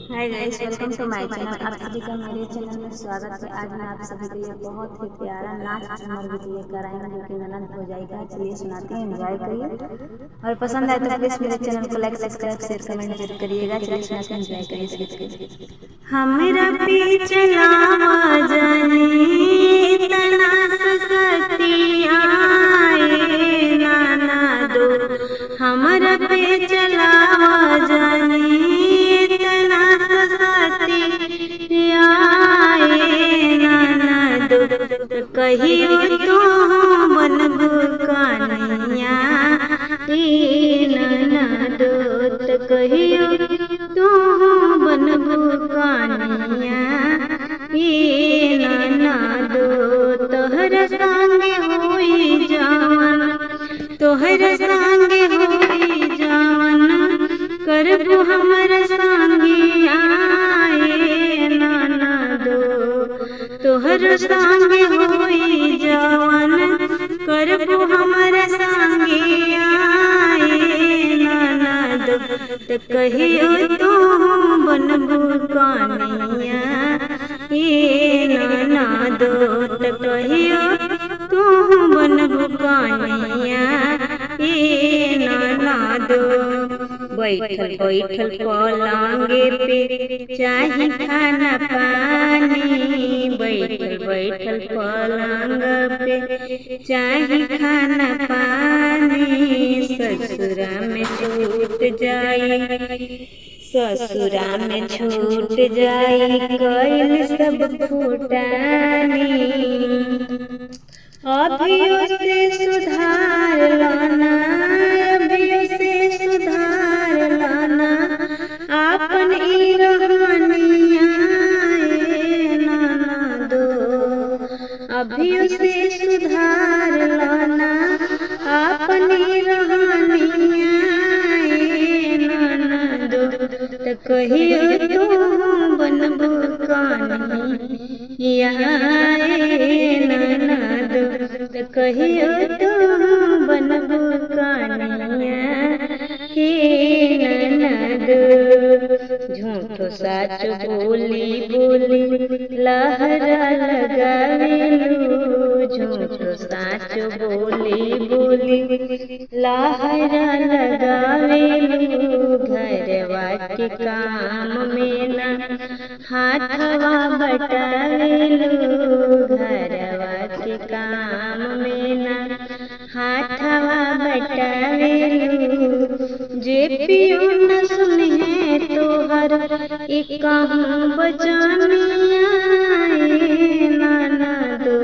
Hi guys, welcome two माय channel. आप सभी का मेरे चैनल में स्वागत है। आज मैं आप सभी के लिए बहुत ही प्यारा नाच झूमर गीत लेकर आई हूँ, जो कि ननद हो जाएगा। चलिए सुनाते हैं, एंजॉय करिए और पसंद आए तो प्लीज मेरे चैनल को लाइक, सब्सक्राइब, शेयर, कमेंट जरूर करिएगा। चलिए सुनाते हैं, एंजॉय करिए इस गीत को। हमरा पे चलावा जानी तना सतिया नाना दो, हमरा पे चलावा जानी कहियो तो बनबू कन्हैया ननदो, कहियो तो बनबू कन्हैया ननदो। तोहर संगे होई जवन, तोहर संगे होई जवन, करबू हमर संगे आए ननदो। तोहर संगे होई जवन, करबू हमर संगे आए ननदो। त कहियो तो बनबू कन्हैया ननदो, त कहियो तू बनबू कन्हैया ननदो। बैठल बैठल पलंगे पे चाही खाना पानी, बैठल बैठल पलंग पे चाही खाना पानी। ससुरा में छूट जाई, ससुरा में छूट जाई कइल सब फूटानी। अभियो से सुधार लाना, अभियो से सुधार लाना आपन ई रहनिया ननदो। अभियो से सुधार लाना आपन ई रहनिया ननदो। त कहियो तो बनबू कन्हैया ननदो, त कहियो तो बनबू कन्हैया ननदो। झूठो साच बोली बोली लहरा लगावेलू, झूठो साच बोली बोली लहरा लगावेलू। घरवा के काम में ना हाथवा बटावेलू, घरवा के काम में ना हाथवा बटावेलू। जे पियो न सुने तोहर एक कहूँ बचनिया ननदो,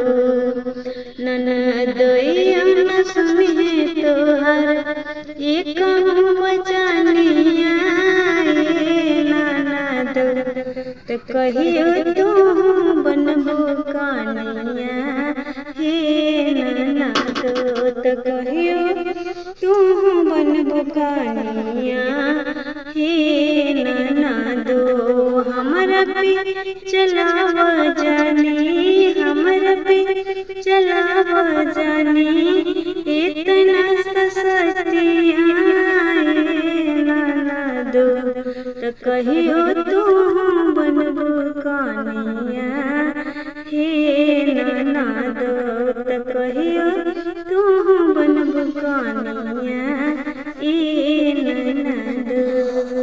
ननदो न सुने तोहर एक कहूँ बचनिया ननदो। त कहियो तो बनबू कन्हैया ननदो, त कहियो तू बनबू कन्हैया ननदो। हमरा पे चलावा जानी, हमरा पे चलावा जानी इतना सतिया ननदो। त कहियो तू बनबू कन्हैया ननदो, त कहियो तू बनबू कन्हैया।